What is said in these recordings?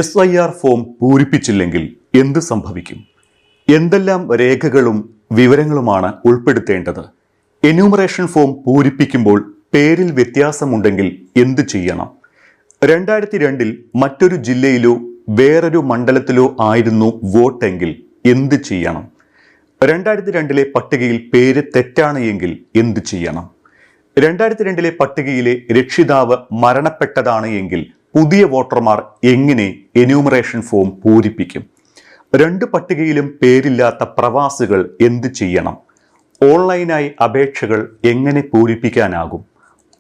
SIR form പൂരിപ്പിച്ചില്ലെങ്കിൽ എന്ത് സംഭവിക്കും? എന്തെല്ലാം രേഖകളും വിവരങ്ങളുമാണ് ഉൾപ്പെടുത്തേണ്ടത്? എന്യൂമറേഷൻ ഫോം പൂരിപ്പിക്കുമ്പോൾ പേരിൽ വ്യത്യാസമുണ്ടെങ്കിൽ എന്ത് ചെയ്യണം? 2002 മറ്റൊരു ജില്ലയിലോ വേറൊരു മണ്ഡലത്തിലോ ആയിരുന്നു വോട്ടെങ്കിൽ എന്ത് ചെയ്യണം? 2002 പട്ടികയിൽ പേര് തെറ്റാണ് എങ്കിൽ എന്ത് ചെയ്യണം? 2002 പട്ടികയിലെ രക്ഷിതാവ് മരണപ്പെട്ടതാണ് എങ്കിൽ പുതിയ വോട്ടർമാർ എങ്ങനെ എന്യൂമറേഷൻ ഫോം പൂരിപ്പിക്കും? 2 പട്ടികയിലും പേരില്ലാത്ത പ്രവാസികൾ എന്ത് ചെയ്യണം? ഓൺലൈനായി അപേക്ഷകൾ എങ്ങനെ പൂരിപ്പിക്കാനാകും?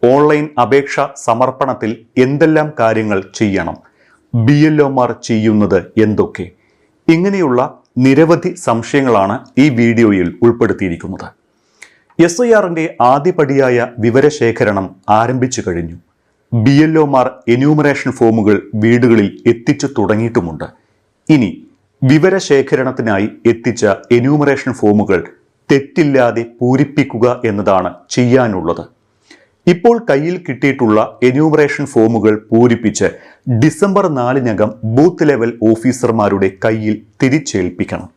ഓൺലൈൻ അപേക്ഷ സമർപ്പണത്തിൽ എന്തെല്ലാം കാര്യങ്ങൾ ചെയ്യണം? BLOമാർ ചെയ്യുന്നത് എന്തൊക്കെ? ഇങ്ങനെയുള്ള നിരവധി സംശയങ്ങളാണ് ഈ വീഡിയോയിൽ ഉൾപ്പെടുത്തിയിരിക്കുന്നത്. SIRന്റെ ആദ്യപടിയായ വിവരശേഖരണം ആരംഭിച്ചു കഴിഞ്ഞു. BLOമാർ എന്യൂമറേഷൻ ഫോമുകൾ വീടുകളിൽ എത്തിച്ചു തുടങ്ങിയിട്ടുമുണ്ട്. ഇനി വിവരശേഖരണത്തിനായി എത്തിച്ച എന്യൂമറേഷൻ ഫോമുകൾ തെറ്റില്ലാതെ പൂരിപ്പിക്കുക എന്നതാണ് ചെയ്യാനുള്ളത്. ഇപ്പോൾ കയ്യിൽ കിട്ടിയിട്ടുള്ള എന്യൂമറേഷൻ ഫോമുകൾ പൂരിപ്പിച്ച് ഡിസംബർ 4-നകം ബൂത്ത് ലെവൽ ഓഫീസർമാരുടെ കയ്യിൽ തിരിച്ചേൽപ്പിക്കണം.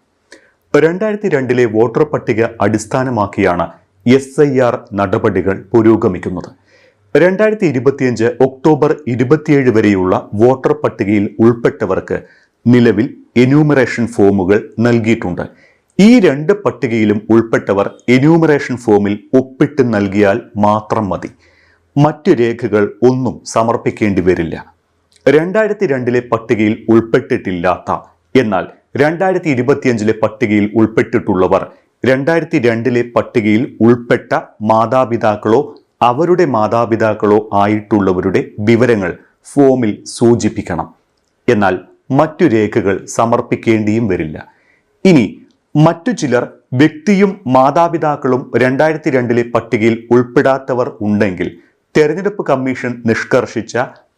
2002 വോട്ടർ പട്ടിക അടിസ്ഥാനമാക്കിയാണ് SIR നടപടികൾ പുരോഗമിക്കുന്നത്. 2025 ഒക്ടോബർ 27 വരെയുള്ള വോട്ടർ പട്ടികയിൽ ഉൾപ്പെട്ടവർക്ക് നിലവിൽ എന്യൂമറേഷൻ ഫോമുകൾ നൽകിയിട്ടുണ്ട്. ഈ 2 പട്ടികയിലും ഉൾപ്പെട്ടവർ എന്യൂമറേഷൻ ഫോമിൽ ഒപ്പിട്ട് നൽകിയാൽ മാത്രം മതി. മറ്റു രേഖകൾ ഒന്നും സമർപ്പിക്കേണ്ടി വരില്ല. 2002 പട്ടികയിൽ ഉൾപ്പെട്ടിട്ടില്ലാത്ത എന്നാൽ 2025 പട്ടികയിൽ ഉൾപ്പെട്ടിട്ടുള്ളവർ 2002 പട്ടികയിൽ ഉൾപ്പെട്ട മാതാപിതാക്കളോ അവരുടെ മാതാപിതാക്കളോ ആയിട്ടുള്ളവരുടെ വിവരങ്ങൾ ഫോമിൽ സൂചിപ്പിക്കണം. എന്നാൽ മറ്റു രേഖകൾ സമർപ്പിക്കേണ്ടിയും വരില്ല. ഇനി മറ്റു ചിലർ വ്യക്തിയും മാതാപിതാക്കളും 2002 പട്ടികയിൽ ഉൾപ്പെടാത്തവർ ഉണ്ടെങ്കിൽ തെരഞ്ഞെടുപ്പ് കമ്മീഷൻ നിഷ്കർഷിച്ച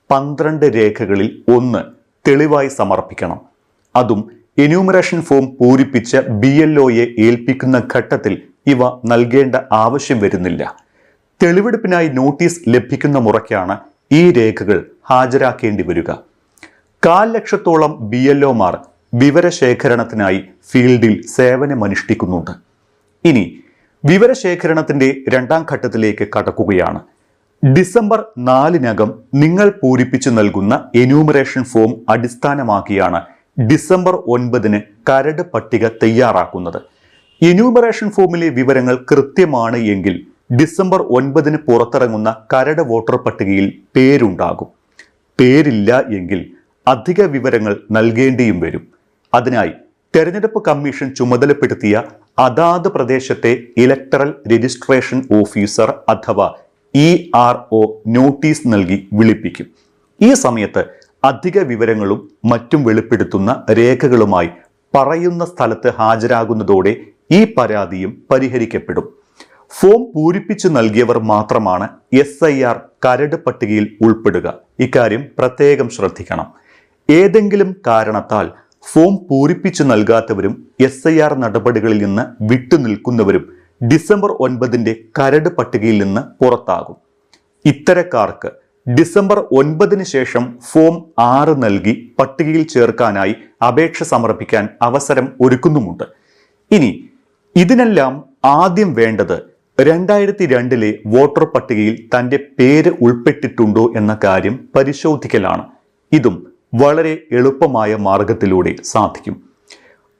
12 രേഖകളിൽ 1 തെളിവായി സമർപ്പിക്കണം. അതും എന്യൂമറേഷൻ ഫോം പൂരിപ്പിച്ച BLOയെ ഏൽപ്പിക്കുന്ന ഘട്ടത്തിൽ ഇവ നൽകേണ്ട ആവശ്യം വരുന്നില്ല. തെളിവെടുപ്പിനായി നോട്ടീസ് ലഭിക്കുന്ന മുറയ്ക്കാണ് ഈ രേഖകൾ ഹാജരാക്കേണ്ടി വരിക. 1,00,000-ഓളം BLOമാർ വിവരശേഖരണത്തിനായി ഫീൽഡിൽ സേവനമനുഷ്ഠിക്കുന്നുണ്ട്. ഇനി വിവരശേഖരണത്തിന്റെ 2ാം ഘട്ടത്തിലേക്ക് കടക്കുകയാണ്. ഡിസംബർ 4-നകം നിങ്ങൾ പൂരിപ്പിച്ചു നൽകുന്ന എന്യൂമറേഷൻ ഫോം അടിസ്ഥാനമാക്കിയാണ് ഡിസംബർ 9-ന് കരട് പട്ടിക തയ്യാറാക്കുന്നത്. എന്യൂമറേഷൻ ഫോമിലെ വിവരങ്ങൾ കൃത്യമാണ് എങ്കിൽ ഡിസംബർ 9-ന് പുറത്തിറങ്ങുന്ന കരട് വോട്ടർ പട്ടികയിൽ പേരുണ്ടാകും. പേരില്ല എങ്കിൽ അധിക വിവരങ്ങൾ നൽകേണ്ടിയും വരും. അതിനായി തെരഞ്ഞെടുപ്പ് കമ്മീഷൻ ചുമതലപ്പെടുത്തിയ അതാത് പ്രദേശത്തെ ഇലക്ടറൽ രജിസ്ട്രേഷൻ ഓഫീസർ അഥവാ ERO നോട്ടീസ് നൽകി വിളിപ്പിക്കും. ഈ സമയത്ത് അധിക വിവരങ്ങളും മറ്റും വെളിപ്പെടുത്തുന്ന രേഖകളുമായി പറയുന്ന സ്ഥലത്ത് ഹാജരാകുന്നതോടെ ഈ പരാതിയും പരിഹരിക്കപ്പെടും. ഫോം പൂരിപ്പിച്ചു നൽകിയവർ മാത്രമാണ് SIR കരട് പട്ടികയിൽ ഉൾപ്പെടുക. ഇക്കാര്യം പ്രത്യേകം ശ്രദ്ധിക്കണം. ഏതെങ്കിലും കാരണത്താൽ ഫോം പൂരിപ്പിച്ചു നൽകാത്തവരും SIR നടപടികളിൽ നിന്ന് വിട്ടുനിൽക്കുന്നവരും ഡിസംബർ 9-ന്റെ കരട് പട്ടികയിൽ നിന്ന് പുറത്താകും. ഇത്തരക്കാർക്ക് ഡിസംബർ 9-ന് ശേഷം ഫോം 6 നൽകി പട്ടികയിൽ ചേർക്കാനായി അപേക്ഷ സമർപ്പിക്കാൻ അവസരം ഒരുക്കുന്നുമുണ്ട്. ഇനി ഇതിനെല്ലാം ആദ്യം വേണ്ടത് 2002 വോട്ടർ പട്ടികയിൽ തന്റെ പേര് ഉൾപ്പെട്ടിട്ടുണ്ടോ എന്ന കാര്യം പരിശോധിക്കലാണ്. ഇതും വളരെ എളുപ്പമായ മാർഗത്തിലൂടെ സാധിക്കും.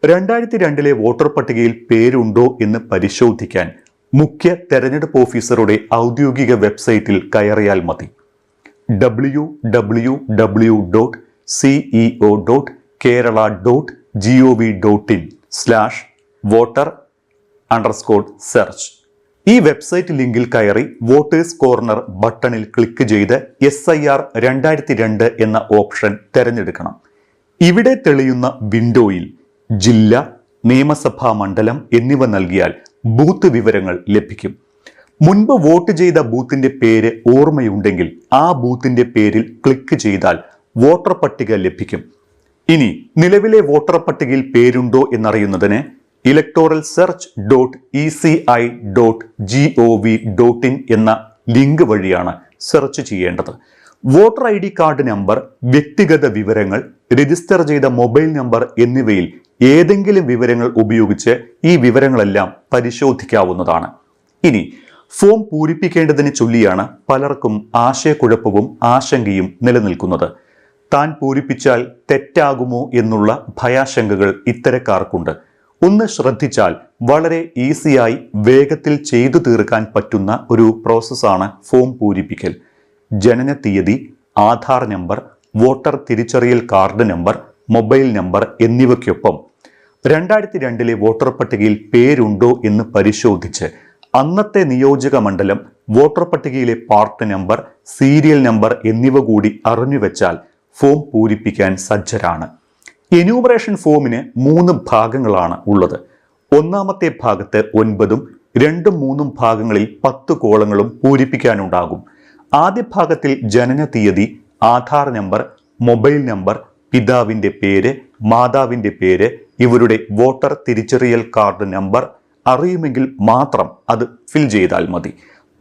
2002 വോട്ടർ പട്ടികയിൽ പേരുണ്ടോ എന്ന് പരിശോധിക്കാൻ മുഖ്യ തെരഞ്ഞെടുപ്പ് ഓഫീസറുടെ ഔദ്യോഗിക വെബ്സൈറ്റിൽ കയറിയാൽ മതി. www.ceo.kerala.gov.in/voter_search ഈ വെബ്സൈറ്റ് ലിങ്കിൽ കയറി വോട്ടേഴ്സ് കോർണർ ബട്ടണിൽ ക്ലിക്ക് ചെയ്ത് SIR 2002 എന്ന ഓപ്ഷൻ തിരഞ്ഞെടുക്കണം. ഇവിടെ തെളിയുന്ന വിൻഡോയിൽ ജില്ല, നിയമസഭാ മണ്ഡലം എന്നിവ നൽകിയാൽ ബൂത്ത് വിവരങ്ങൾ ലഭിക്കും. മുൻപ് വോട്ട് ചെയ്ത ബൂത്തിന്റെ പേര് ഓർമ്മയുണ്ടെങ്കിൽ ആ ബൂത്തിന്റെ പേരിൽ ക്ലിക്ക് ചെയ്താൽ വോട്ടർ പട്ടിക ലഭിക്കും. ഇനി നിലവിലെ വോട്ടർ പട്ടികയിൽ പേരുണ്ടോ എന്നറിയുന്നതിന് electoralsearch.eci.gov.in എന്ന ലിങ്ക് വഴിയാണ് സെർച്ച് ചെയ്യേണ്ടത്. വോട്ടർ ID കാർഡ് നമ്പർ, വ്യക്തിഗത വിവരങ്ങൾ, രജിസ്റ്റർ ചെയ്ത മൊബൈൽ നമ്പർ എന്നിവയിൽ ഏതെങ്കിലും വിവരങ്ങൾ ഉപയോഗിച്ച് ഈ വിവരങ്ങളെല്ലാം പരിശോധിക്കാവുന്നതാണ്. ഇനി ഫോം പൂരിപ്പിക്കേണ്ടതിനെ ചൊല്ലിയാണ് പലർക്കും ആശയക്കുഴപ്പവും ആശങ്കയും നിലനിൽക്കുന്നത്. താൻ പൂരിപ്പിച്ചാൽ തെറ്റാകുമോ എന്നുള്ള ഭയാശങ്കകൾ ഇത്തരക്കാർക്കുണ്ട്. ഒന്ന് ശ്രദ്ധിച്ചാൽ വളരെ ഈസിയായി വേഗത്തിൽ ചെയ്തു തീർക്കാൻ പറ്റുന്ന ഒരു പ്രോസസ്സാണ് ഫോം പൂരിപ്പിക്കൽ. ജനന തീയതി, ആധാർ നമ്പർ, വോട്ടർ തിരിച്ചറിയൽ കാർഡ് നമ്പർ, മൊബൈൽ നമ്പർ എന്നിവയ്ക്കൊപ്പം 2002 വോട്ടർ പട്ടികയിൽ പേരുണ്ടോ എന്ന് പരിശോധിച്ച് അന്നത്തെ നിയോജക മണ്ഡലം, വോട്ടർ പട്ടികയിലെ പാർട്ട് നമ്പർ, സീരിയൽ നമ്പർ എന്നിവ കൂടി അറിഞ്ഞുവെച്ചാൽ ഫോം പൂരിപ്പിക്കാൻ സജ്ജരാണ്. എന്യൂമറേഷൻ ഫോമിന് 3 ഭാഗങ്ങളാണ് ഉള്ളത്. ഒന്നാമത്തെ ഭാഗത്ത് 9ഉം 2ഉം 3ഉം ഭാഗങ്ങളിൽ 10 കോളങ്ങളും പൂരിപ്പിക്കാനുണ്ടാകും. ആദ്യ ഭാഗത്തിൽ ജനന തീയതി, ആധാർ നമ്പർ, മൊബൈൽ നമ്പർ, പിതാവിൻ്റെ പേര്, മാതാവിൻ്റെ പേര്, ഇവരുടെ വോട്ടർ തിരിച്ചറിയൽ കാർഡ് നമ്പർ അറിയുമെങ്കിൽ മാത്രം അത് ഫിൽ ചെയ്താൽ മതി.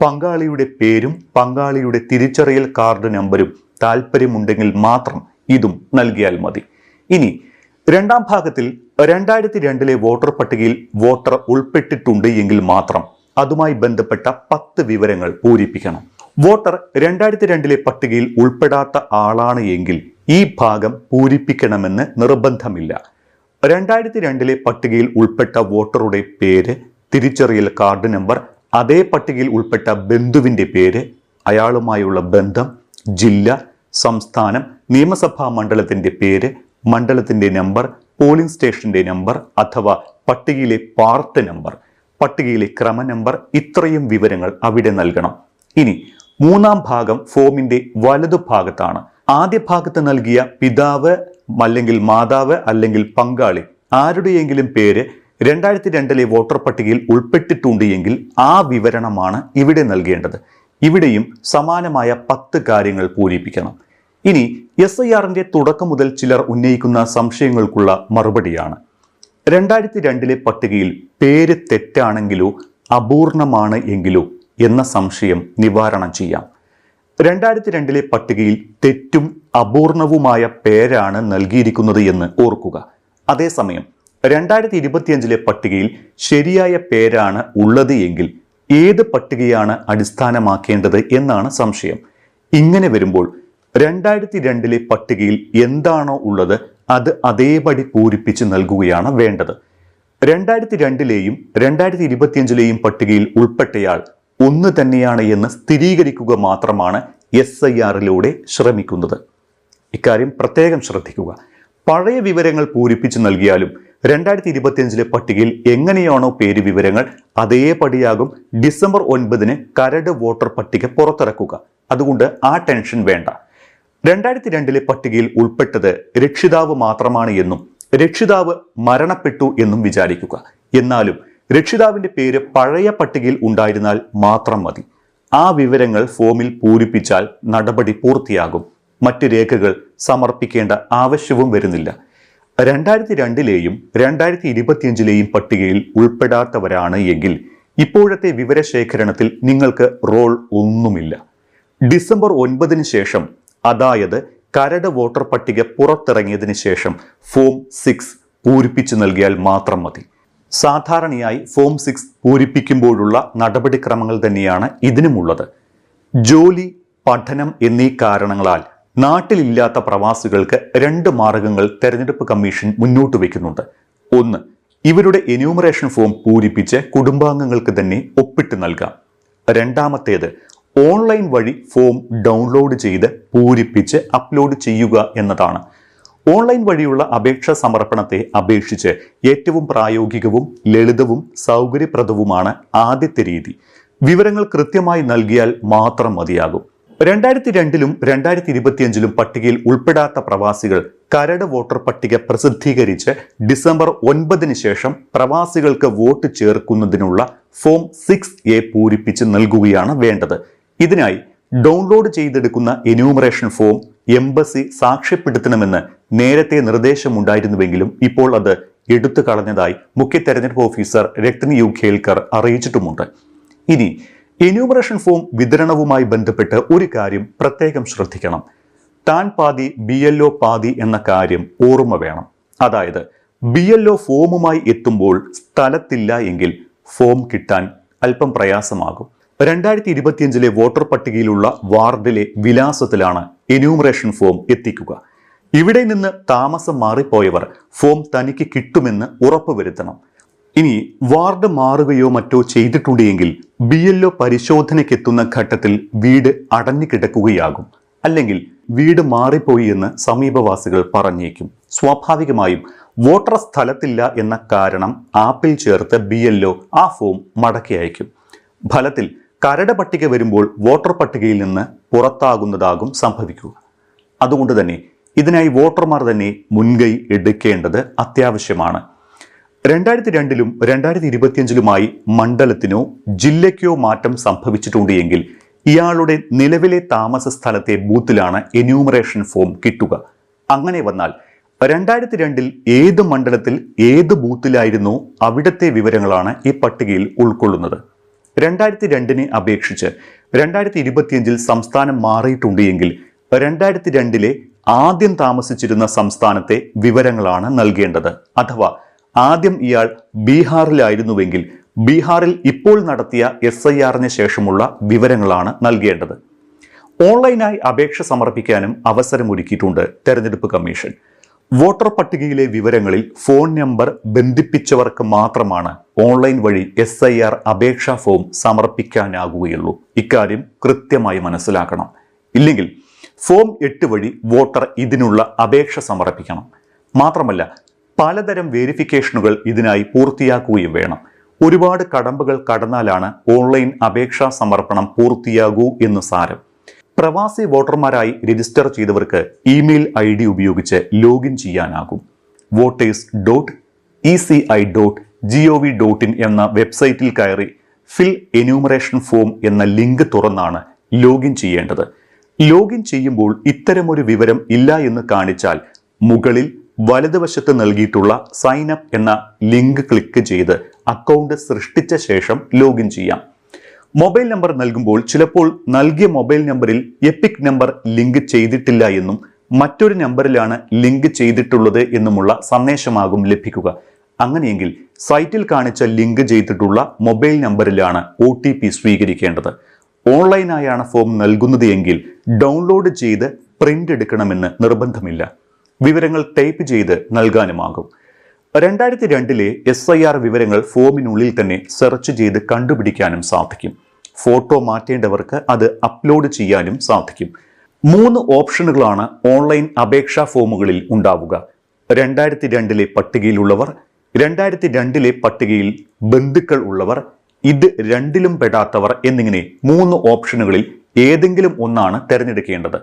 പങ്കാളിയുടെ പേരും പങ്കാളിയുടെ തിരിച്ചറിയൽ കാർഡ് നമ്പരും താല്പര്യമുണ്ടെങ്കിൽ മാത്രം ഇതും നൽകിയാൽ മതി. ഇനി രണ്ടാം ഭാഗത്തിൽ 2002 വോട്ടർ പട്ടികയിൽ വോട്ടർ ഉൾപ്പെട്ടിട്ടുണ്ട് എങ്കിൽ മാത്രം അതുമായി ബന്ധപ്പെട്ട 10 വിവരങ്ങൾ പൂരിപ്പിക്കണം. വോട്ടർ 2002 പട്ടികയിൽ ഉൾപ്പെടാത്ത ആളാണ് എങ്കിൽ ഈ ഭാഗം പൂരിപ്പിക്കണമെന്ന് നിർബന്ധമില്ല. 2002 പട്ടികയിൽ ഉൾപ്പെട്ട വോട്ടറുടെ പേര്, തിരിച്ചറിയൽ കാർഡ് നമ്പർ, അതേ പട്ടികയിൽ ഉൾപ്പെട്ട ബന്ധുവിൻ്റെ പേര്, അയാളുമായുള്ള ബന്ധം, ജില്ല, സംസ്ഥാനം, നിയമസഭാ മണ്ഡലത്തിൻ്റെ പേര്, മണ്ഡലത്തിൻ്റെ നമ്പർ, പോളിംഗ് സ്റ്റേഷന്റെ നമ്പർ അഥവാ പട്ടികയിലെ പാർട്ട് നമ്പർ, പട്ടികയിലെ ക്രമ നമ്പർ, ഇത്രയും വിവരങ്ങൾ അവിടെ നൽകണം. ഇനി മൂന്നാം ഭാഗം ഫോമിന്റെ വലതുഭാഗത്താണ്. ആദ്യ ഭാഗത്ത് നൽകിയ പിതാവ് അല്ലെങ്കിൽ മാതാവ് അല്ലെങ്കിൽ പങ്കാളി ആരുടെയെങ്കിലും പേര് 2002 വോട്ടർ പട്ടികയിൽ ഉൾപ്പെട്ടിട്ടുണ്ട് എങ്കിൽ ആ വിവരണമാണ് ഇവിടെ നൽകേണ്ടത്. ഇവിടെയും സമാനമായ 10 കാര്യങ്ങൾ പൂരിപ്പിക്കണം. ഇനി SIRന്റെ തുടക്കം മുതൽ ചിലർ ഉന്നയിക്കുന്ന സംശയങ്ങൾക്കുള്ള മറുപടിയാണ്. 2002 പട്ടികയിൽ പേര് തെറ്റാണെങ്കിലോ അപൂർണമാണ് എങ്കിലോ എന്ന സംശയം നിവാരണം ചെയ്യാം. 2002 പട്ടികയിൽ തെറ്റും അപൂർണവുമായ പേരാണ് നൽകിയിരിക്കുന്നത് എന്ന് ഓർക്കുക. അതേസമയം 2025 പട്ടികയിൽ ശരിയായ പേരാണ് ഉള്ളത് എങ്കിൽ ഏത് പട്ടികയാണ് അടിസ്ഥാനമാക്കേണ്ടത് എന്നാണ് സംശയം. ഇങ്ങനെ വരുമ്പോൾ 2002 പട്ടികയിൽ എന്താണോ ഉള്ളത് അത് അതേപടി പൂരിപ്പിച്ച് നൽകുകയാണ് വേണ്ടത്. 2002 2025 പട്ടികയിൽ ഉൾപ്പെട്ടയാൾ ഒന്ന് തന്നെയാണ് എന്ന് സ്ഥിരീകരിക്കുക മാത്രമാണ് SIRലൂടെ ശ്രമിക്കുന്നത്. ഇക്കാര്യം പ്രത്യേകം ശ്രദ്ധിക്കുക. പഴയ വിവരങ്ങൾ പൂരിപ്പിച്ച് നൽകിയാലും 2025 പട്ടികയിൽ എങ്ങനെയാണോ പേര് വിവരങ്ങൾ അതേപടിയാകും ഡിസംബർ 9 കരട് വോട്ടർ പട്ടിക പുറത്തിറക്കുക. അതുകൊണ്ട് ആ ടെൻഷൻ വേണ്ട. 2002 പട്ടികയിൽ ഉൾപ്പെട്ടത് രക്ഷിതാവ് മാത്രമാണ് എന്നും രക്ഷിതാവ് മരണപ്പെട്ടു എന്നും വിചാരിക്കുക. എന്നാലും രക്ഷിതാവിന്റെ പേര് പഴയ പട്ടികയിൽ ഉണ്ടായിരുന്നാൽ മാത്രം മതി. ആ വിവരങ്ങൾ ഫോമിൽ പൂരിപ്പിച്ചാൽ നടപടി പൂർത്തിയാകും. മറ്റ് രേഖകൾ സമർപ്പിക്കേണ്ട ആവശ്യവും വരുന്നില്ല. 2002 2025 പട്ടികയിൽ ഉൾപ്പെടാത്തവരാണ് എങ്കിൽ ഇപ്പോഴത്തെ വിവരശേഖരണത്തിൽ നിങ്ങൾക്ക് റോൾ ഒന്നുമില്ല. ഡിസംബർ 9 ശേഷം, അതായത് കരട് വോട്ടർ പട്ടിക പുറത്തിറങ്ങിയതിന് ശേഷം ഫോം 6 പൂരിപ്പിച്ചു നൽകിയാൽ മാത്രം മതി. സാധാരണയായി ഫോം 6 പൂരിപ്പിക്കുമ്പോഴുള്ള നടപടിക്രമങ്ങൾ തന്നെയാണ് ഇതിനുമുള്ളത്. ജോലി, പഠനം എന്നീ കാരണങ്ങളാൽ നാട്ടിലില്ലാത്ത പ്രവാസികൾക്ക് 2 മാർഗങ്ങൾ തെരഞ്ഞെടുപ്പ് കമ്മീഷൻ മുന്നോട്ട് വയ്ക്കുന്നുണ്ട്. ഒന്ന്, ഇവരുടെ എന്യൂമറേഷൻ ഫോം പൂരിപ്പിച്ച് കുടുംബാംഗങ്ങൾക്ക് തന്നെ ഒപ്പിട്ട് നൽകാം. രണ്ടാമത്തേത്, ഓൺലൈൻ വഴി ഫോം ഡൗൺലോഡ് ചെയ്ത് പൂരിപ്പിച്ച് അപ്ലോഡ് ചെയ്യുക എന്നതാണ്. ഓൺലൈൻ വഴിയുള്ള അപേക്ഷ സമർപ്പണത്തെ അപേക്ഷിച്ച് ഏറ്റവും പ്രായോഗികവും ലളിതവും സൗകര്യപ്രദവുമാണ് ആദ്യത്തെ രീതി. വിവരങ്ങൾ കൃത്യമായി നൽകിയാൽ മാത്രം മതിയാകും. 2002 2025 പട്ടികയിൽ ഉൾപ്പെടാത്ത പ്രവാസികൾ കരട് വോട്ടർ പട്ടിക പ്രസിദ്ധീകരിച്ച് ഡിസംബർ 9 ശേഷം പ്രവാസികൾക്ക് വോട്ട് ചേർക്കുന്നതിനുള്ള ഫോം 6A പൂരിപ്പിച്ച് നൽകുകയാണ് വേണ്ടത്. ഇതിനായി ഡൗൺലോഡ് ചെയ്തെടുക്കുന്ന എന്യൂമറേഷൻ ഫോം എംബസി സാക്ഷ്യപ്പെടുത്തണമെന്ന് നേരത്തെ നിർദ്ദേശമുണ്ടായിരുന്നുവെങ്കിലും ഇപ്പോൾ അത് എടുത്തു കളഞ്ഞതായി മുഖ്യ തെരഞ്ഞെടുപ്പ് ഓഫീസർ രത്ന യു ഖേൽക്കർ അറിയിച്ചിട്ടുമുണ്ട്. ഇനി എന്യൂമറേഷൻ ഫോം വിതരണവുമായി ബന്ധപ്പെട്ട് ഒരു കാര്യം പ്രത്യേകം ശ്രദ്ധിക്കണം. താൻ പാതി BLO പാതി എന്ന കാര്യം ഓർമ്മ വേണം. അതായത് BLO ഫോമുമായി എത്തുമ്പോൾ സ്ഥലത്തില്ല എങ്കിൽ ഫോം കിട്ടാൻ അല്പം പ്രയാസമാകും. 2025 വോട്ടർ പട്ടികയിലുള്ള വാർഡിലെ വിലാസത്തിലാണ് എന്യൂമറേഷൻ ഫോം എത്തിക്കുക. ഇവിടെ നിന്ന് താമസം മാറിപ്പോയവർ ഫോം തനിക്ക് കിട്ടുമെന്ന് ഉറപ്പുവരുത്തണം. ഇനി വാർഡ് മാറുകയോ മറ്റോ ചെയ്തിട്ടുണ്ടെങ്കിൽ BLO പരിശോധനയ്ക്കെത്തുന്ന ഘട്ടത്തിൽ വീട് അടഞ്ഞു കിടക്കുകയാകും. അല്ലെങ്കിൽ വീട് മാറിപ്പോയി എന്ന് സമീപവാസികൾ പറഞ്ഞേക്കും. സ്വാഭാവികമായും വോട്ടർ സ്ഥലത്തില്ല എന്ന കാരണം ആപ്പിൽ ചേർത്ത് BLO ആ ഫോം മടക്കി അയക്കും. ഫലത്തിൽ കരട് പട്ടിക വരുമ്പോൾ വോട്ടർ പട്ടികയിൽ നിന്ന് പുറത്താകുന്നതാകും സംഭവിക്കുക. അതുകൊണ്ട് തന്നെ ഇതിനായി വോട്ടർമാർ തന്നെ മുൻകൈ എടുക്കേണ്ടത് അത്യാവശ്യമാണ്. 2002 2025 മണ്ഡലത്തിനോ ജില്ലയ്ക്കോ മാറ്റം സംഭവിച്ചിട്ടുണ്ടെങ്കിൽ ഇയാളുടെ നിലവിലെ താമസ സ്ഥലത്തെ ബൂത്തിലാണ് എന്യൂമറേഷൻ ഫോം കിട്ടുക. അങ്ങനെ വന്നാൽ 2002 ഏത് മണ്ഡലത്തിൽ ഏത് ബൂത്തിലായിരുന്നോ അവിടുത്തെ വിവരങ്ങളാണ് ഈ പട്ടികയിൽ ഉൾക്കൊള്ളുന്നത്. 2002 അപേക്ഷിച്ച് 2025 സംസ്ഥാനം മാറിയിട്ടുണ്ടെങ്കിൽ 2002 ആദ്യം താമസിച്ചിരുന്ന സംസ്ഥാനത്തെ വിവരങ്ങളാണ് നൽകേണ്ടത്. അഥവാ ആദ്യം ഇയാൾ ബീഹാറിലായിരുന്നുവെങ്കിൽ ബീഹാറിൽ ഇപ്പോൾ നടത്തിയ SIRന് ശേഷമുള്ള വിവരങ്ങളാണ് നൽകേണ്ടത്. ഓൺലൈനായി അപേക്ഷ സമർപ്പിക്കാനും അവസരമൊരുക്കിയിട്ടുണ്ട് തെരഞ്ഞെടുപ്പ് കമ്മീഷൻ. വോട്ടർ പട്ടികയിലെ വിവരങ്ങളിൽ ഫോൺ നമ്പർ ബന്ധിപ്പിച്ചവർക്ക് മാത്രമാണ് ഓൺലൈൻ വഴി SIR അപേക്ഷാ ഫോം സമർപ്പിക്കാനാകുകയുള്ളൂ. ഇക്കാര്യം കൃത്യമായി മനസ്സിലാക്കണം. ഇല്ലെങ്കിൽ ഫോം 8 വഴി വോട്ടർ ഇതിനുള്ള അപേക്ഷ സമർപ്പിക്കണം. മാത്രമല്ല പലതരം വേരിഫിക്കേഷനുകൾ ഇതിനായി പൂർത്തിയാക്കുകയും വേണം. ഒരുപാട് കടമ്പകൾ കടന്നാലാണ് ഓൺലൈൻ അപേക്ഷാ സമർപ്പണം പൂർത്തിയാകൂ എന്ന് സാരം. പ്രവാസി വോട്ടർമാരായി രജിസ്റ്റർ ചെയ്തവർക്ക് ഇമെയിൽ ID ഉപയോഗിച്ച് ലോഗിൻ ചെയ്യാനാകും. voters.eci.gov.in എന്ന വെബ്സൈറ്റിൽ കയറി ഫിൽ എന്യൂമറേഷൻ ഫോം എന്ന ലിങ്ക് തുറന്നാണ് ലോഗിൻ ചെയ്യേണ്ടത്. ലോഗിൻ ചെയ്യുമ്പോൾ ഇത്തരമൊരു വിവരം ഇല്ല എന്ന് കാണിച്ചാൽ മുകളിൽ വലതുവശത്ത് നൽകിയിട്ടുള്ള സൈൻ അപ്പ് എന്ന ലിങ്ക് ക്ലിക്ക് ചെയ്ത് അക്കൗണ്ട് സൃഷ്ടിച്ച ശേഷം ലോഗിൻ ചെയ്യാം. മൊബൈൽ നമ്പർ നൽകുമ്പോൾ ചിലപ്പോൾ നൽകിയ മൊബൈൽ നമ്പറിൽ എപ്പിക് നമ്പർ ലിങ്ക് ചെയ്തിട്ടില്ല എന്നും മറ്റൊരു നമ്പറിലാണ് ലിങ്ക് ചെയ്തിട്ടുള്ളത് എന്നുമുള്ള സന്ദേശമാകും ലഭിക്കുക. അങ്ങനെയെങ്കിൽ സൈറ്റിൽ കാണിച്ച ലിങ്ക് ചെയ്തിട്ടുള്ള മൊബൈൽ നമ്പറിലാണ് OTP സ്വീകരിക്കേണ്ടത്. ഓൺലൈനായാണ് ഫോം നൽകുന്നത് എങ്കിൽ ഡൗൺലോഡ് ചെയ്ത് പ്രിന്റ് എടുക്കണമെന്ന് നിർബന്ധമില്ല. വിവരങ്ങൾ ടൈപ്പ് ചെയ്ത് നൽകാനുമാകും. 2002 SIR വിവരങ്ങൾ ഫോമിനുള്ളിൽ തന്നെ സെർച്ച് ചെയ്ത് കണ്ടുപിടിക്കാനും സാധിക്കും. ഫോട്ടോ മാറ്റേണ്ടവർക്ക് അത് അപ്ലോഡ് ചെയ്യാനും സാധിക്കും. 3 ഓപ്ഷനുകളാണ് ഓൺലൈൻ അപേക്ഷാ ഫോമുകളിൽ ഉണ്ടാവുക. 2002 പട്ടികയിലുള്ളവർ, 2002 പട്ടികയിൽ ബന്ധുക്കൾ ഉള്ളവർ, ഇത് രണ്ടിലും പെടാത്തവർ എന്നിങ്ങനെ 3 ഓപ്ഷനുകളിൽ ഏതെങ്കിലും ഒന്നാണ് തിരഞ്ഞെടുക്കേണ്ടത്.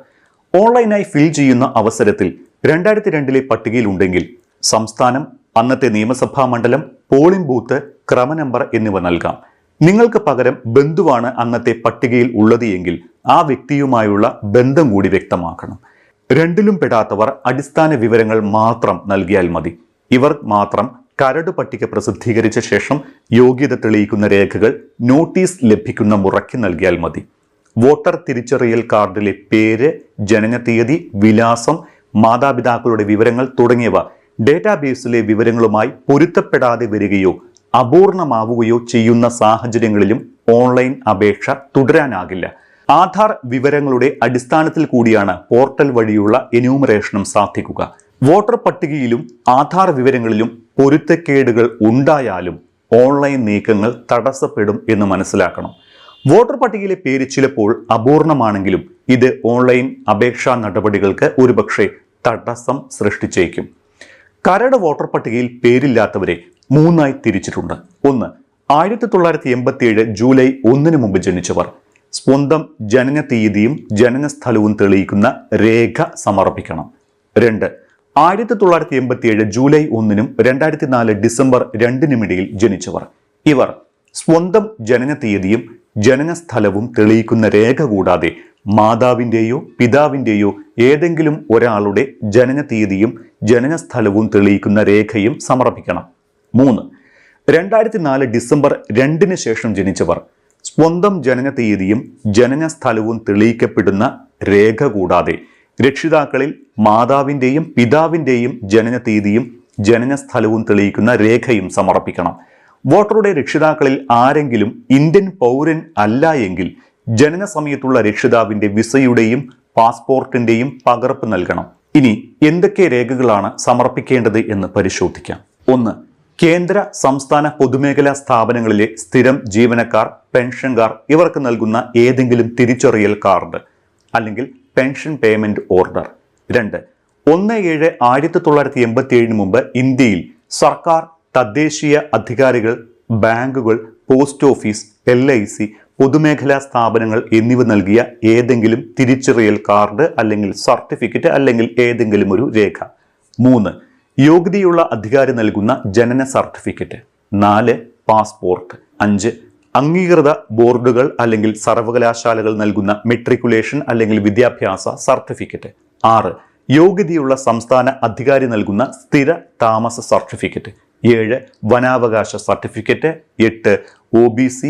ഓൺലൈനായി ഫിൽ ചെയ്യുന്ന അവസരത്തിൽ 2002 പട്ടികയിൽ ഉണ്ടെങ്കിൽ സംസ്ഥാനം, അന്നത്തെ നിയമസഭാ മണ്ഡലം, പോളിംഗ് ബൂത്ത്, ക്രമനമ്പർ എന്നിവ നൽകാം. നിങ്ങൾക്ക് പകരം ബന്ധുവാണ് അന്നത്തെ പട്ടികയിൽ ഉള്ളത് എങ്കിൽ ആ വ്യക്തിയുമായുള്ള ബന്ധം കൂടി വ്യക്തമാക്കണം. രണ്ടിലും പെടാത്തവർ അടിസ്ഥാന വിവരങ്ങൾ മാത്രം നൽകിയാൽ മതി. ഇവർ മാത്രം കരട് പട്ടിക പ്രസിദ്ധീകരിച്ച ശേഷം യോഗ്യത തെളിയിക്കുന്ന രേഖകൾ നോട്ടീസ് ലഭിക്കുന്ന മുറയ്ക്ക് നൽകിയാൽ മതി. വോട്ടർ തിരിച്ചറിയൽ കാർഡിലെ പേര്, ജനനതീയതി, വിലാസം, മാതാപിതാക്കളുടെ വിവരങ്ങൾ തുടങ്ങിയവ ഡേറ്റാബേസിലെ വിവരങ്ങളുമായി പൊരുത്തപ്പെടാതെ വരികയോ അപൂർണമാവുകയോ ചെയ്യുന്ന സാഹചര്യങ്ങളിലും ഓൺലൈൻ അപേക്ഷ തുടരാനാകില്ല. ആധാർ വിവരങ്ങളുടെ അടിസ്ഥാനത്തിൽ കൂടിയാണ് പോർട്ടൽ വഴിയുള്ള എന്യൂമറേഷനും സാധിക്കുക. വോട്ടർ പട്ടികയിലും ആധാർ വിവരങ്ങളിലും പൊരുത്തക്കേടുകൾ ഉണ്ടായാലും ഓൺലൈൻ നീക്കങ്ങൾ തടസ്സപ്പെടും എന്ന് മനസ്സിലാക്കണം. വോട്ടർ പട്ടികയിലെ പേര് ചിലപ്പോൾ അപൂർണമാണെങ്കിലും ഇത് ഓൺലൈൻ അപേക്ഷാ നടപടികൾക്ക് ഒരുപക്ഷെ തടസ്സം സൃഷ്ടിച്ചേക്കും. കരട് വോട്ടർ പട്ടികയിൽ പേരില്ലാത്തവരെ 3ആയി തിരിച്ചിട്ടുണ്ട്. 1. 1987 ജൂലൈ 1 മുമ്പ് ജനിച്ചവർ. സ്വന്തം ജനന തീയതിയും ജനനസ്ഥലവും തെളിയിക്കുന്ന രേഖ സമർപ്പിക്കണം. 2. 1987 ജൂലൈ 1 2004 ഡിസംബർ 2 ഇടയിൽ ജനിച്ചവർ. ഇവർ സ്വന്തം ജനന തീയതിയും ജനനസ്ഥലവും തെളിയിക്കുന്ന രേഖ കൂടാതെ മാതാവിൻ്റെയോ പിതാവിൻ്റെയോ ഏതെങ്കിലും ഒരാളുടെ ജനന തീയതിയും ജനനസ്ഥലവും തെളിയിക്കുന്ന രേഖയും സമർപ്പിക്കണം. 3. 2004 ഡിസംബർ 2 ശേഷം ജനിച്ചവർ. സ്വന്തം ജനന തീയതിയും ജനനസ്ഥലവും തെളിയിക്കപ്പെടുന്ന രേഖ കൂടാതെ രക്ഷിതാക്കളിൽ മാതാവിൻ്റെയും പിതാവിൻ്റെയും ജനന തീയതിയും ജനന സ്ഥലവും തെളിയിക്കുന്ന രേഖയും സമർപ്പിക്കണം. വോട്ടറുടെ രക്ഷിതാക്കളിൽ ആരെങ്കിലും ഇന്ത്യൻ പൗരൻ അല്ല എങ്കിൽ ജനന സമയത്തുള്ള രക്ഷിതാവിന്റെ വിസയുടെയും പാസ്പോർട്ടിന്റെയും പകർപ്പ് നൽകണം. ഇനി എന്തൊക്കെ രേഖകളാണ് സമർപ്പിക്കേണ്ടത് എന്ന് പരിശോധിക്കാം. 1. കേന്ദ്ര സംസ്ഥാന പൊതുമേഖലാ സ്ഥാപനങ്ങളിലെ സ്ഥിരം ജീവനക്കാർ, പെൻഷൻകാർ ഇവർക്ക് നൽകുന്ന ഏതെങ്കിലും തിരിച്ചറിയൽ കാർഡ് അല്ലെങ്കിൽ പെൻഷൻ പേയ്മെന്റ് ഓർഡർ. 2. 1/7/1987 മുമ്പ് ഇന്ത്യയിൽ സർക്കാർ, തദ്ദേശീയ അധികാരികൾ, ബാങ്കുകൾ, പോസ്റ്റ് ഓഫീസ്, LIC, പൊതുമേഖലാ സ്ഥാപനങ്ങൾ എന്നിവ നൽകിയ ഏതെങ്കിലും തിരിച്ചറിയൽ കാർഡ് അല്ലെങ്കിൽ സർട്ടിഫിക്കറ്റ് അല്ലെങ്കിൽ ഏതെങ്കിലും ഒരു രേഖ. 3. യോഗ്യതയുള്ള അധികാരി നൽകുന്ന ജനന സർട്ടിഫിക്കറ്റ്. 4. പാസ്പോർട്ട്. 5. അംഗീകൃത ബോർഡുകൾ അല്ലെങ്കിൽ സർവകലാശാലകൾ നൽകുന്ന മെട്രിക്കുലേഷൻ അല്ലെങ്കിൽ വിദ്യാഭ്യാസ സർട്ടിഫിക്കറ്റ്. 6. യോഗ്യതയുള്ള സംസ്ഥാന അധികാരി നൽകുന്ന സ്ഥിര താമസ certificate. 7. വനാവകാശ certificate. 8. OBC,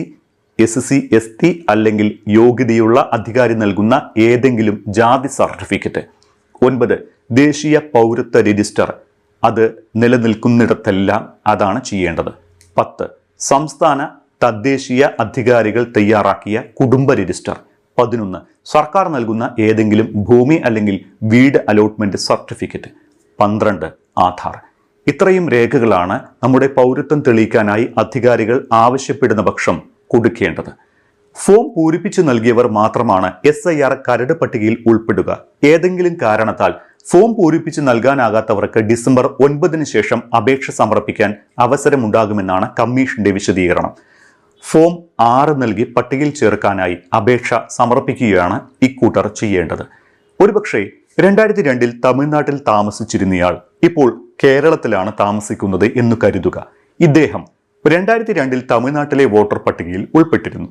SC, ST അല്ലെങ്കിൽ യോഗ്യതയുള്ള അധികാരി നൽകുന്ന ഏതെങ്കിലും ജാതി സർട്ടിഫിക്കറ്റ്. 9. ദേശീയ പൗരത്വ രജിസ്റ്റർ. അത് നിലനിൽക്കുന്നിടത്തെല്ലാം അതാണ് ചെയ്യേണ്ടത്. 10. സംസ്ഥാന തദ്ദേശീയ അധികാരികൾ തയ്യാറാക്കിയ കുടുംബ രജിസ്റ്റർ. 11. സർക്കാർ നൽകുന്ന ഏതെങ്കിലും ഭൂമി അല്ലെങ്കിൽ വീട് അലോട്ട്മെന്റ് സർട്ടിഫിക്കറ്റ്. 12. ആധാർ. ഇത്രയും രേഖകളാണ് നമ്മുടെ പൗരത്വം തെളിയിക്കാനായി അധികാരികൾ ആവശ്യപ്പെടുന്ന പക്ഷം കൊടുക്കേണ്ടത്. ഫോം പൂരിപ്പിച്ചു നൽകിയവർ മാത്രമാണ് SIR കരട് പട്ടികയിൽ ഉൾപ്പെടുക. ഏതെങ്കിലും കാരണത്താൽ ഫോം പൂരിപ്പിച്ച് നൽകാനാകാത്തവർക്ക് ഡിസംബർ 9 ശേഷം അപേക്ഷ സമർപ്പിക്കാൻ അവസരമുണ്ടാകുമെന്നാണ് കമ്മീഷന്റെ വിശദീകരണം. ഫോം 6 നൽകി പട്ടികയിൽ ചേർക്കാനായി അപേക്ഷ സമർപ്പിക്കുകയാണ് ഇക്കൂട്ടർ ചെയ്യേണ്ടത്. ഒരുപക്ഷെ 2002 തമിഴ്നാട്ടിൽ താമസിച്ചിരുന്നയാൾ ഇപ്പോൾ കേരളത്തിലാണ് താമസിക്കുന്നത് എന്ന് കരുതുക. ഇദ്ദേഹം 2002 തമിഴ്നാട്ടിലെ വോട്ടർ പട്ടികയിൽ ഉൾപ്പെട്ടിരുന്നു.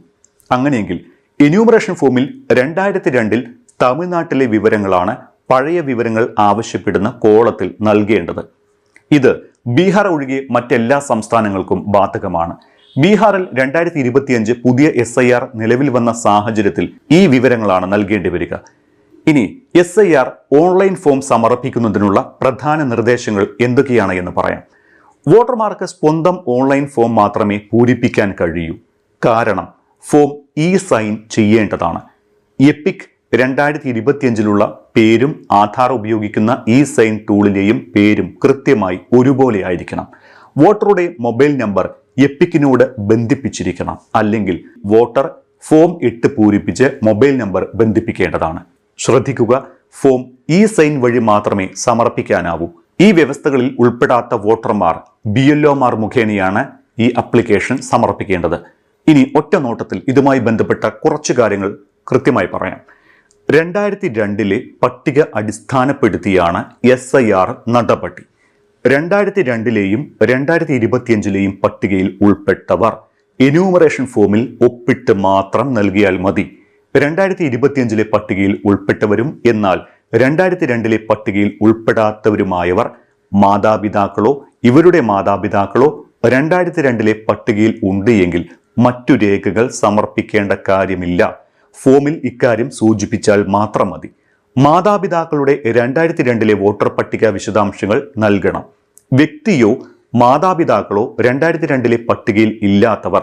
അങ്ങനെയെങ്കിൽ എന്യൂമറേഷൻ ഫോമിൽ 2002 തമിഴ്നാട്ടിലെ വിവരങ്ങളാണ് പഴയ വിവരങ്ങൾ ആവശ്യപ്പെടുന്ന കോളത്തിൽ നൽകേണ്ടത്. ഇത് ബീഹാർ ഒഴികെ മറ്റെല്ലാ സംസ്ഥാനങ്ങൾക്കും ബാധകമാണ്. ബീഹാറിൽ 2025 പുതിയ SIR നിലവിൽ വന്ന സാഹചര്യത്തിൽ ഈ വിവരങ്ങളാണ് നൽകേണ്ടി വരിക. ഇനി SIR ഓൺലൈൻ ഫോം സമർപ്പിക്കുന്നതിനുള്ള പ്രധാന നിർദ്ദേശങ്ങൾ എന്തൊക്കെയാണ് എന്ന് പറയാം. വോട്ടർമാർക്ക് സ്വന്തം ഓൺലൈൻ ഫോം മാത്രമേ പൂരിപ്പിക്കാൻ കഴിയൂ. കാരണം ഫോം സൈൻ ചെയ്യേണ്ടതാണ്. എപ്പിക് 2025 പേരും ആധാർ ഉപയോഗിക്കുന്ന സൈൻ ടൂളിലെയും പേരും കൃത്യമായി ഒരുപോലെ ആയിരിക്കണം. വോട്ടറുടെ മൊബൈൽ നമ്പർ എപ്പിക്കിനോട് ബന്ധിപ്പിച്ചിരിക്കണം. അല്ലെങ്കിൽ വോട്ടർ ഫോം 8 പൂരിപ്പിച്ച് മൊബൈൽ നമ്പർ ബന്ധിപ്പിക്കേണ്ടതാണ്. ശ്രദ്ധിക്കുക, ഫോം സൈൻ വഴി മാത്രമേ സമർപ്പിക്കാനാവൂ. ഈ വ്യവസ്ഥകളിൽ ഉൾപ്പെടാത്ത വോട്ടർമാർ BLOമാർ മുഖേനയാണ് ഈ അപ്ലിക്കേഷൻ സമർപ്പിക്കേണ്ടത്. ഇനി ഒറ്റ നോട്ടത്തിൽ ഇതുമായി ബന്ധപ്പെട്ട കുറച്ച് കാര്യങ്ങൾ കൃത്യമായി പറയാം. 2002 പട്ടിക അടിസ്ഥാനപ്പെടുത്തിയാണ് SIR നടപടി. 2002 2025 പട്ടികയിൽ ഉൾപ്പെട്ടവർ എന്യൂമറേഷൻ ഫോമിൽ ഒപ്പിട്ട് മാത്രം നൽകിയാൽ മതി. 2025 പട്ടികയിൽ ഉൾപ്പെട്ടവരും എന്നാൽ 2002 പട്ടികയിൽ ഉൾപ്പെടാത്തവരുമായവർ മാതാപിതാക്കളോ ഇവരുടെ മാതാപിതാക്കളോ 2002 പട്ടികയിൽ ഉണ്ട് എങ്കിൽ മറ്റു രേഖകൾ സമർപ്പിക്കേണ്ട കാര്യമില്ല. ഫോമിൽ ഇക്കാര്യം സൂചിപ്പിച്ചാൽ മാത്രം മതി. മാതാപിതാക്കളുടെ 2002 വോട്ടർ പട്ടിക വിശദാംശങ്ങൾ നൽകണം. വ്യക്തിയോ മാതാപിതാക്കളോ 2002 പട്ടികയിൽ ഇല്ലാത്തവർ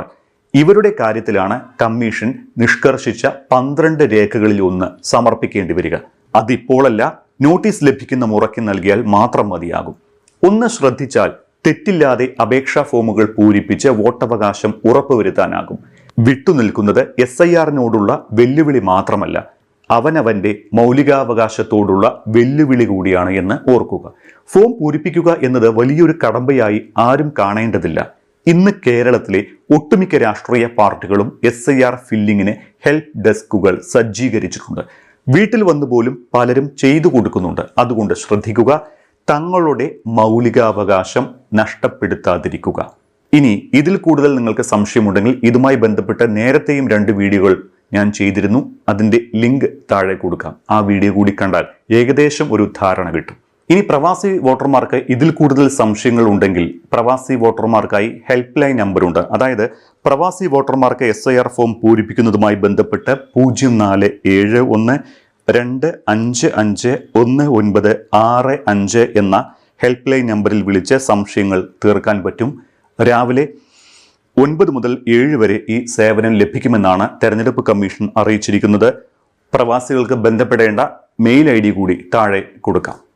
ഇവരുടെ കാര്യത്തിലാണ് കമ്മീഷൻ നിഷ്കർഷിച്ച 12 രേഖകളിൽ ഒന്ന് സമർപ്പിക്കേണ്ടി വരിക. അതിപ്പോഴല്ല, നോട്ടീസ് ലഭിക്കുന്ന മുറയ്ക്ക് നൽകിയാൽ മാത്രം മതിയാകും. ഒന്ന് ശ്രദ്ധിച്ചാൽ തെറ്റില്ലാതെ അപേക്ഷാ ഫോമുകൾ പൂരിപ്പിച്ച് വോട്ടവകാശം ഉറപ്പുവരുത്താനാകും. വിട്ടുനിൽക്കുന്നത് SIRനോടുള്ള വെല്ലുവിളി മാത്രമല്ല, അവനവന്റെ മൗലികാവകാശത്തോടുള്ള വെല്ലുവിളി കൂടിയാണ് എന്ന് ഓർക്കുക. ഫോം പൂരിപ്പിക്കുക എന്നത് വലിയൊരു കടമ്പയായി ആരും കാണേണ്ടതില്ല. ഇന്ന് കേരളത്തിലെ ഒട്ടുമിക്ക രാഷ്ട്രീയ പാർട്ടികളും SIR ഫില്ലിങ്ങിന് ഹെൽപ്പ് ഡെസ്കുകൾ സജ്ജീകരിച്ചിട്ടുണ്ട്. വീട്ടിൽ വന്നു പോലും പലരും ചെയ്തു കൊടുക്കുന്നുണ്ട്. അതുകൊണ്ട് ശ്രദ്ധിക്കുക, തങ്ങളുടെ മൗലികാവകാശം നഷ്ടപ്പെടുത്താതിരിക്കുക. ഇനി ഇതിൽ കൂടുതൽ നിങ്ങൾക്ക് സംശയമുണ്ടെങ്കിൽ ഇതുമായി ബന്ധപ്പെട്ട് നേരത്തെയും 2 വീഡിയോകൾ ഞാൻ ചെയ്തിരുന്നു. അതിൻ്റെ ലിങ്ക് താഴെ കൊടുക്കാം. ആ വീഡിയോ കൂടി കണ്ടാൽ ഏകദേശം ഒരു ധാരണ കിട്ടും. ഇനി പ്രവാസി വോട്ടർമാർക്ക് ഇതിൽ കൂടുതൽ സംശയങ്ങൾ ഉണ്ടെങ്കിൽ പ്രവാസി വോട്ടർമാർക്കായി ഹെൽപ്പ് ലൈൻ നമ്പറുണ്ട്. അതായത് പ്രവാസി വോട്ടർമാർക്ക് SIR ഫോം പൂരിപ്പിക്കുന്നതുമായി ബന്ധപ്പെട്ട് 0471 2551965 എന്ന ഹെൽപ്പ് ലൈൻ നമ്പറിൽ വിളിച്ച് സംശയങ്ങൾ തീർക്കാൻ പറ്റും. രാവിലെ 9 മുതൽ 7 വരെ ഈ സേവനം ലഭിക്കുമെന്നാണ് തെരഞ്ഞെടുപ്പ് കമ്മീഷൻ അറിയിച്ചിരിക്കുന്നത്. പ്രവാസികൾക്ക് ബന്ധപ്പെടേണ്ട മെയിൽ ID കൂടി താഴെ കൊടുക്കാം.